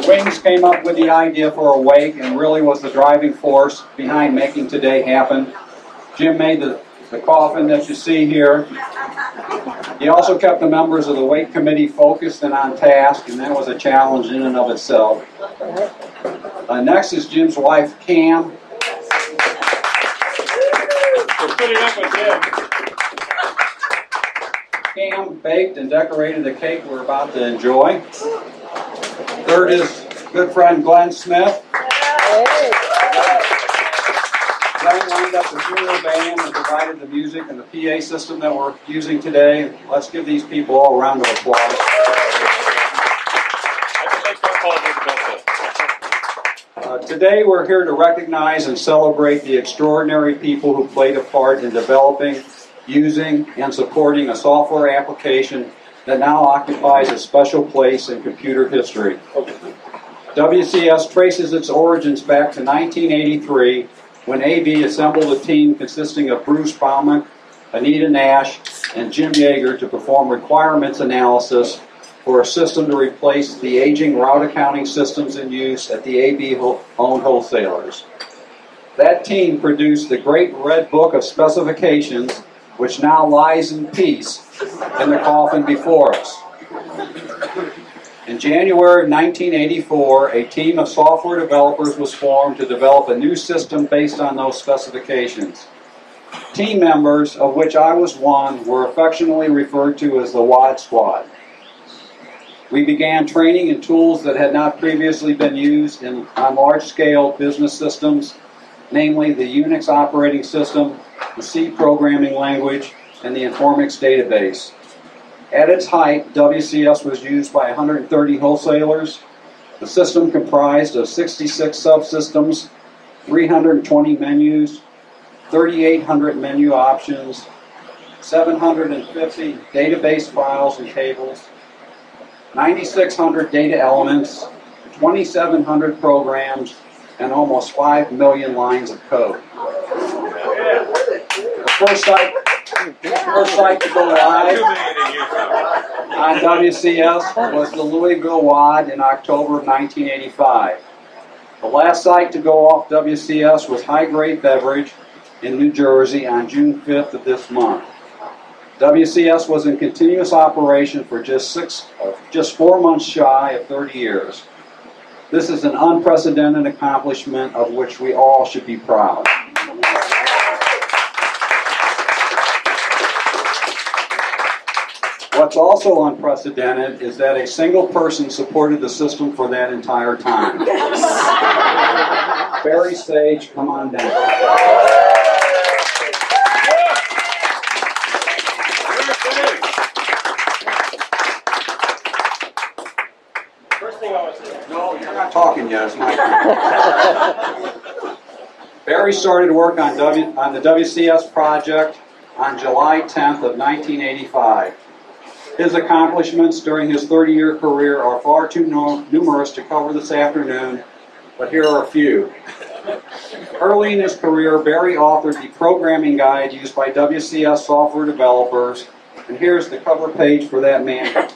Wings came up with the idea for a wake and really was the driving force behind making today happen. Jim made the coffin that you see here. He also kept the members of the wake committee focused and on task, and that was a challenge in and of itself. Next is Jim's wife, Cam. We're putting up with Jim. Cam baked and decorated the cake we're about to enjoy. Third is good friend Glenn Smith. Glenn lined up the funeral band and provided the music and the PA system that we're using today. Let's give these people all a round of applause. Today we're here to recognize and celebrate the extraordinary people who played a part in developing, using, and supporting a software application that now occupies a special place in computer history. WCS traces its origins back to 1983 when AB assembled a team consisting of Bruce Baumann, Anita Nash, and Jim Yeager to perform requirements analysis for a system to replace the aging route accounting systems in use at the AB-owned wholesalers. That team produced the Great Red Book of Specifications, which now lies in peace in the coffin before us. In January 1984, a team of software developers was formed to develop a new system based on those specifications. Team members, of which I was one, were affectionately referred to as the WAD Squad. We began training in tools that had not previously been used on large-scale business systems, namely the Unix operating system, the C programming language, and the Informix database. At its height, WCS was used by 130 wholesalers. The system comprised of 66 subsystems, 320 menus, 3,800 menu options, 750 database files and tables, 9,600 data elements, 2,700 programs, and almost 5 million lines of code. The first site to go live on WCS was the Louisville WAD in October of 1985. The last site to go off WCS was High Grade Beverage in New Jersey on June 5th of this month. WCS was in continuous operation for just 4 months shy of 30 years. This is an unprecedented accomplishment of which we all should be proud. What's also unprecedented is that a single person supported the system for that entire time. Barry Sage, come on down. No, you're not talking yet. It's my turn. Barry started work on the WCS project on July 10th of 1985. His accomplishments during his 30-year career are far too numerous to cover this afternoon, but here are a few. Early in his career, Barry authored the programming guide used by WCS software developers, and here's the cover page for that manual.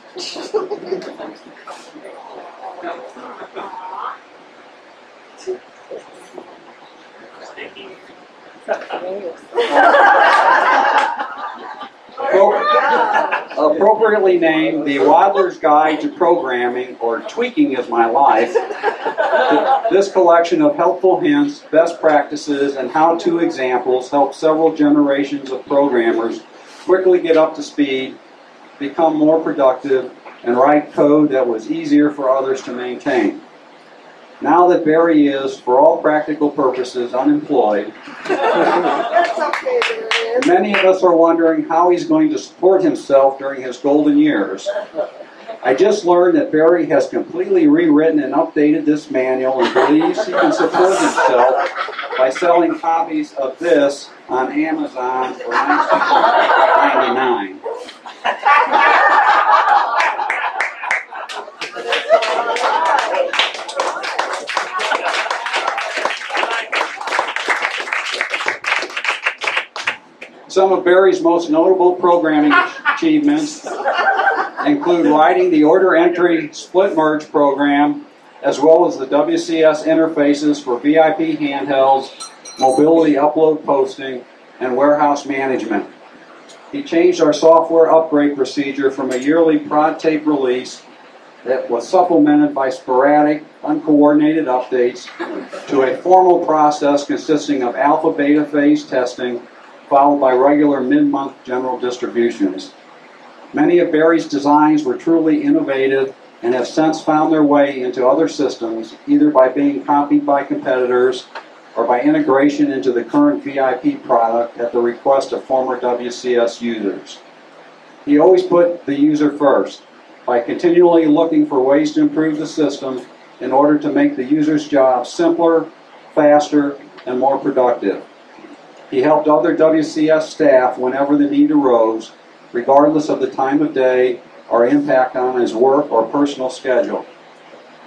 Appropriately named the Waddler's Guide to Programming, or Tweaking is My Life, this collection of helpful hints, best practices, and how-to examples helped several generations of programmers quickly get up to speed, become more productive, and write code that was easier for others to maintain. Now that Barry is, for all practical purposes, unemployed, many of us are wondering how he's going to support himself during his golden years. I just learned that Barry has completely rewritten and updated this manual and believes he can support himself by selling copies of this on Amazon for $19.99. Some of Barry's most notable programming achievements include writing the order entry split merge program as well as the WCS interfaces for VIP handhelds, mobility upload posting, and warehouse management. He changed our software upgrade procedure from a yearly prod tape release that was supplemented by sporadic, uncoordinated updates to a formal process consisting of alpha-beta phase testing followed by regular mid-month general distributions. Many of Barry's designs were truly innovative and have since found their way into other systems, either by being copied by competitors or by integration into the current VIP product at the request of former WCS users. He always put the user first by continually looking for ways to improve the system in order to make the user's job simpler, faster, and more productive. He helped other WCS staff whenever the need arose, regardless of the time of day or impact on his work or personal schedule.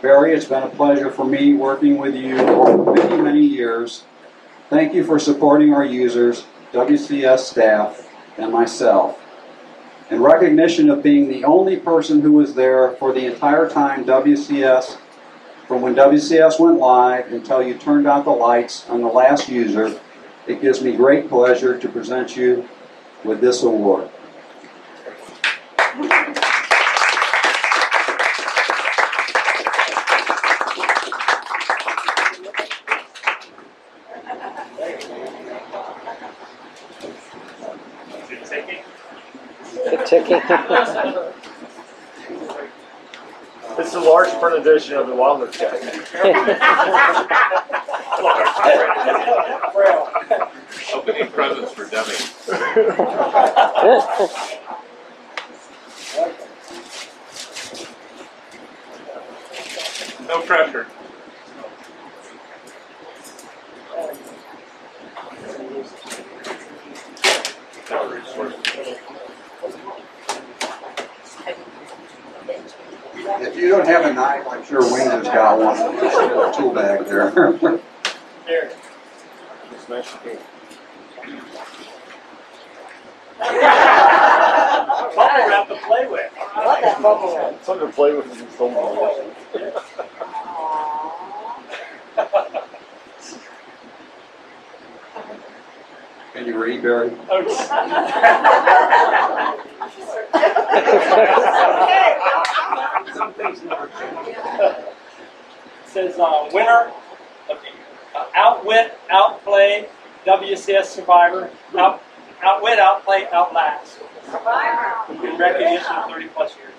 Barry, it's been a pleasure for me working with you over many, many years. Thank you for supporting our users, WCS staff, and myself. In recognition of being the only person who was there for the entire time from when WCS went live until you turned out the lights on the last user, it gives me great pleasure to present you with this award. Ticking. It's a large print edition of the Wilderness Guide. Opening presents for Debbie. No pressure. If you don't have a knife, I'm sure Wings has got one. Just a tool bag there. There. Smash the cake. Bubble wrap to play with. I love that bubble wrap. Something to play with is so much. Can you read, Barry? It says winner of Outwit, Outplay, WCS Survivor, Outwit, Outplay, Outlast. In recognition of 30 plus years.